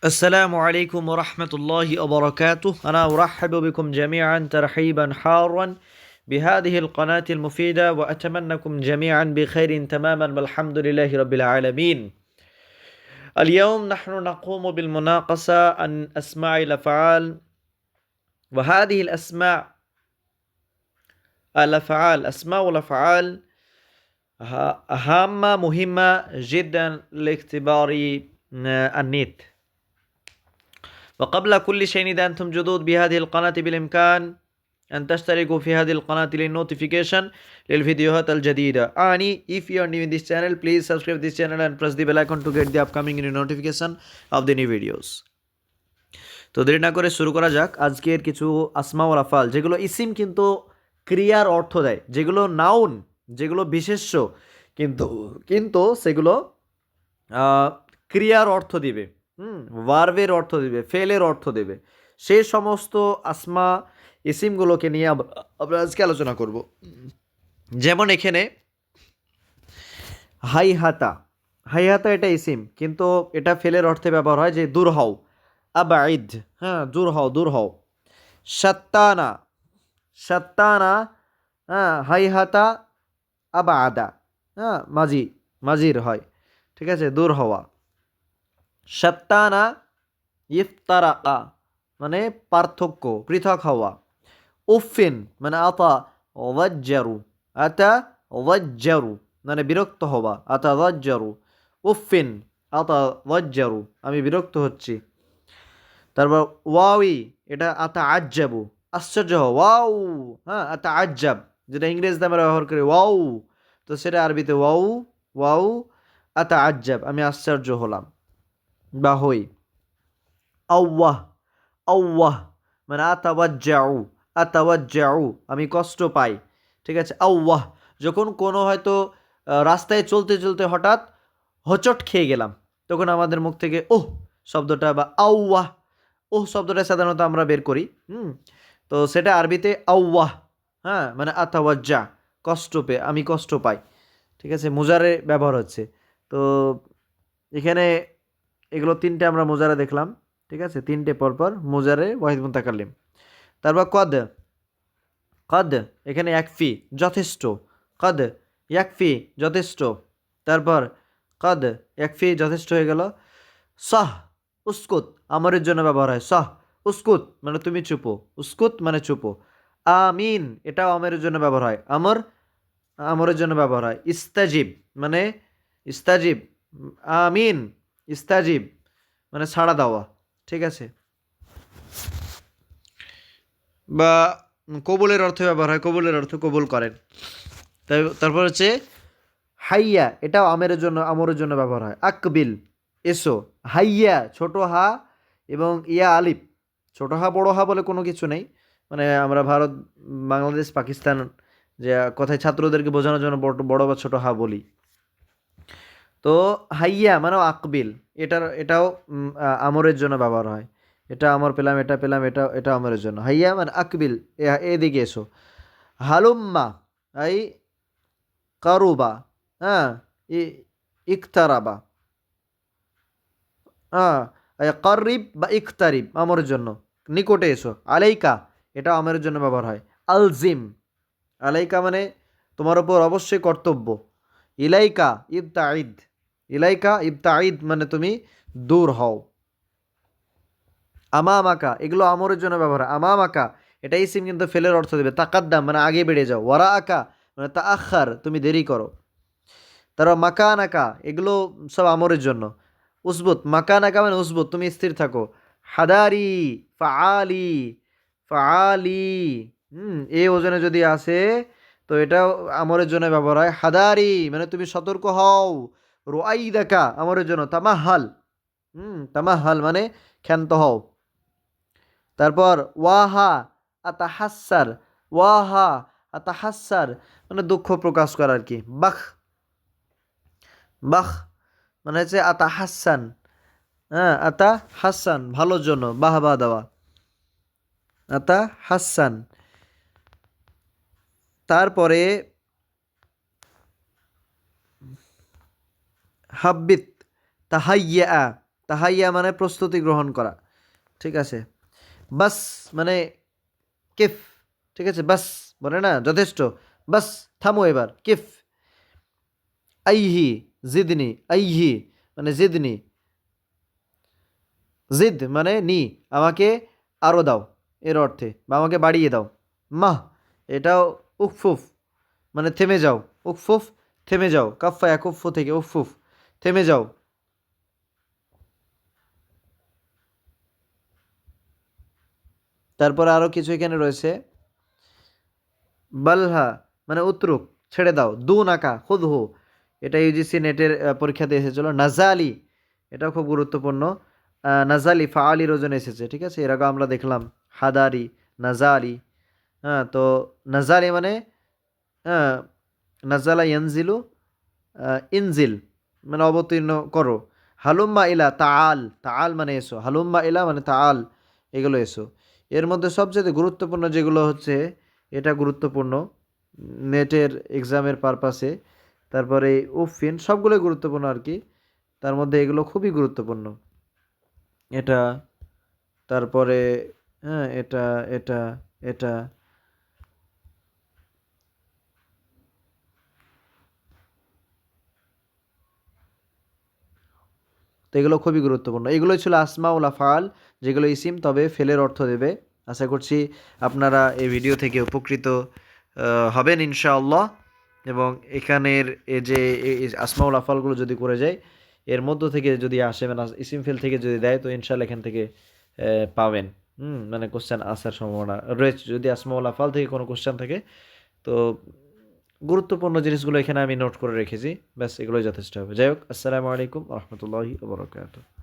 السلام عليكم ورحمة الله وبركاته. أنا أرحب بكم جميعا ترحيبا حارا بهذه القناة المفيدة، وأتمنىكم جميعا بخير تماما والحمد لله رب العالمين. اليوم نحن نقوم بالمناقشة عن أسماء الأفعال، وهذه أسماء الأفعال هامة مهمة جدا لاختبار النت. وقبل كل شيء إذا أنتم جدد بهذه القناة بالإمكان أن تشتركوا في هذه القناة للنوتيفيكيشن للفيديوهات الجديدة. If you are new in this channel, please subscribe this channel and press the bell icon to get the upcoming new notification of the new videos. তো দেরি না করে শুরু করা যাক আজকের কিছু আসমা ওয়াল আফআল, যেগুলো ইসিম কিন্তু ক্রিয়ার অর্থ দেয়, যেগুলো নাউন, যেগুলো বিশেষ্য কিন্তু কিন্তু সেগুলো ক্রিয়ার অর্থ দিবে, ভার্বের অর্থ দিবে, ফেলের অর্থ দেবে। সেই সমস্ত আসমা ইসিমগুলোকে নিয়ে আমরা আজকে আলোচনা করব। যেমন এখানে হাইহাতা, হাইহাতা এটা ইসিম, কিন্তু এটা ফেলের অর্থে ব্যবহার হয়, যে দূর হও, আবাইদ, হ্যাঁ দূর হও, দূর হও। সাত্তানা, সাত্তানা, হ্যাঁ হাইহাতা আবাদা, হ্যাঁ মাঝি, মাঝির হয়, ঠিক আছে, দূর হওয়া। সাত্তানা ইফতারাকা মানে পার্থক্য, পৃথক হওয়া। উফিন মানে আতা ওয়াজ্জারু, আতা ওয়াজ্জারু মানে বিরক্ত হওয়া, আতা ওয়াজ্জারু। উফিন আতা ওয়াজ্জারু আমি বিরক্ত হচ্ছি। তারপর ওয়াউই এটা আতা আজ্জাবু, আশ্চর্য হওয়া, ওয়াও, হ্যাঁ আতা আজ্জাব, যেটা ইংরেজিতে আমরা ব্যবহার করি ওয়াও, তো সেটা আরবিতে ওয়াও, ওয়াও আতা আজ্জাব আমি আশ্চর্য হলাম বা হই। আউয়াহ, আউয়াহ মানে আতাওয়াজ্জাউ, আতাওয়াজ্জাউ আমি কষ্ট পাই, ঠিক আছে। আউয়াহ যখন কোনো হয়তো রাস্তায় চলতে চলতে হঠাৎ হোঁচট খেয়ে গেলাম, তখন আমাদের মুখ থেকে ওহ শব্দটা বা আউয়াহ, ওহ শব্দটা সাধারণত আমরা বের করি, তো সেটা আরবিতে আউয়াহ, হ্যাঁ মানে আতাওয়াজ্জা, কষ্ট পেয়ে, আমি কষ্ট পাই, ঠিক আছে, মুজারে ব্যবহার হচ্ছে। তো এখানে এগুলো তিনটে আমরা মুজারে দেখলাম, ঠিক আছে, তিনটে পরপর মুজারে ওয়াহিদ মুতাকাল্লিম। তারপর কদ, কদ এখানে একফি যথেষ্ট, কদ ইয়াকফি যথেষ্ট। তারপর কদ একফি যথেষ্ট হয়ে গেল। সাহ উস্কুত আমরের জন্য ব্যবহার হয়, সাহ উস্কুত মানে তুমি চুপো, উস্কুত মানে চুপো। আমিন এটাও আমরের জন্য ব্যবহার হয়, আমর আমরের জন্য ব্যবহার হয়। ইস্তাজিব মানে ইস্তাজিব, আমিন ইস্তাজিব মানে সাড়া দেওয়া, ঠিক আছে, বা কবুলের অর্থে ব্যবহার হয়, কবুলের অর্থ কবুল করেন। তারপর হচ্ছে হাইয়া এটাও আমরের জন্য ব্যবহার হয়। আকবিল এসো, হাইয়া ছোট হা এবং ইয়া আলিফ, ছোট হা বড় হা বলে কোনো কিছু নেই, মানে আমরা ভারত, বাংলাদেশ, পাকিস্তান যে কথায় ছাত্রদেরকে বোঝানোর জন্য বড় বা ছোট হা বলি। তো হাইয়া মানে আকবিল, এটাও আমরের জন্য ব্যবহার হয়। এটা আমর পেলাম, এটা পেলাম, এটা আমরের জন্য। হাইয়া মানে আকবিল, এদিকে এসো। হালুম্মা এই কারুবা, হ্যাঁ ইকতারাবা, হ্যাঁ কারিব বা ইকতারিব আমরের জন্য, নিকটে এসো। আলাইকা এটা আমরের জন্য ব্যবহার হয়। আলজিম, আলাইকা মানে তোমার উপর অবশ্যই কর্তব্য। ইলাইকা ইবতাইদ, ইলাইকা ইবতাইদ মানে তুমি দূর হও। আমামাকা এগুলো আমরের জন্য ব্যবহার হয়। আমামাকা এটা ইসিম কিন্তু ফেলের অর্থ দেবে। তাকাদ্দাম মানে আগে বেড়ে যাও। ওয়ারা আকা মানে তা আখার তুমি দেরি করো। তারপর মাকানাকা এগুলো সব আমরের জন্য। উসবুত মাকানাকা মানে উসবুত তুমি স্থির থাকো। হাদারি ফাআলি, ফাআলি এ ওজনে যদি আসে তো এটাও আমরের জন্য ব্যবহার হয়। হাদারি মানে তুমি সতর্ক হও। রুআইদাকা আমরের জন্য। তামাহাল, তামাহাল মানে ক্ষান্ত হও। তারপর ওয়াহা আতাহাসার, ওয়াহা আতাহাসার মানে দুঃখ প্রকাশ করা আর কি। বাখ, বাখ মানে হচ্ছে আতা হাসান, হ্যাঁ আতা হাসান ভালোর জন্য, বাহবা দেওয়া, আতা হাসান। তারপরে হাব্বিত তাহাইয়া, তাহাইয়া মানে প্রস্তুতি গ্রহণ করা, ঠিক আছে। বাস মানে কিফ, ঠিক আছে, বাস বলে না যথেষ্ট, বাস থামো এবার, কিফ। আইহি জিদনি, আইহি মানে জিদনি, জিদ মানে নি, আমাকে আরও দাও এর অর্থে, বা আমাকে বাড়িয়ে দাও। মাহ এটাও উকফুফ মানে থেমে যাও, উকফুফ থেমে যাও, কাফা একুফু থেকে উকফুফ থেমে যাও। তারপর আরও কিছু এখানে রয়েছে, বালহা মানে উতরুক, ছেড়ে দাও। দু নাকা খুদ হু, এটা ইউজিসি নেটের পরীক্ষাতে এসেছিল। নাজালি এটাও খুব গুরুত্বপূর্ণ। নাজালি ফাআলির ওজনে এসেছে, ঠিক আছে, এর আগে আমরা দেখলাম হাদারি, নাজালি। হ্যাঁ, তো নাজালি মানে হ্যাঁ, নাজালা ইয়ানজিলু, ইনজিল মানে অবতীর্ণ করো। হালুম্মা ইলা তাআল, তাআল মানে এসো, হালুম্মা ইলা মানে তাআল, এগুলো এসো। এর মধ্যে সবচেয়ে গুরুত্বপূর্ণ যেগুলো হচ্ছে, এটা গুরুত্বপূর্ণ নেটের এক্সামের পারপাসে। তারপরে উফিন সবগুলোই গুরুত্বপূর্ণ আর কি, তার মধ্যে এগুলো খুবই গুরুত্বপূর্ণ। এটা, তারপরে হ্যাঁ এটা, এটা, এটা, তো এগুলো খুবই গুরুত্বপূর্ণ। এগুলোই ছিল আসমাউল আফআল, যেগুলো ইসিম তবে ফেলের অর্থ দেবে। আশা করছি আপনারা এই ভিডিও থেকে উপকৃত হবেন ইনশাআল্লাহ। এবং এখানের এই যে আসমাউল আফআলগুলো যদি করে যায়, এর মধ্য থেকে যদি আসে মানে ইসিম ফেল থেকে যদি দেয়, তো ইনশাআল্লাহ এখান থেকে পাবেন। মানে কোশ্চেন আসার সম্ভাবনা রয়েছে যদি আসমাউল আফআল থেকে কোনো কোশ্চেন থাকে। তো গুরুত্বপূর্ণ জিনিসগুলো এখানে আমি নোট করে রেখেছি, ব্যাস এগুলোই যথেষ্ট হবে। যাই হোক, আসসালামু আলাইকুম রহমতুল্লাহি ওয়া বারাকাতুহু।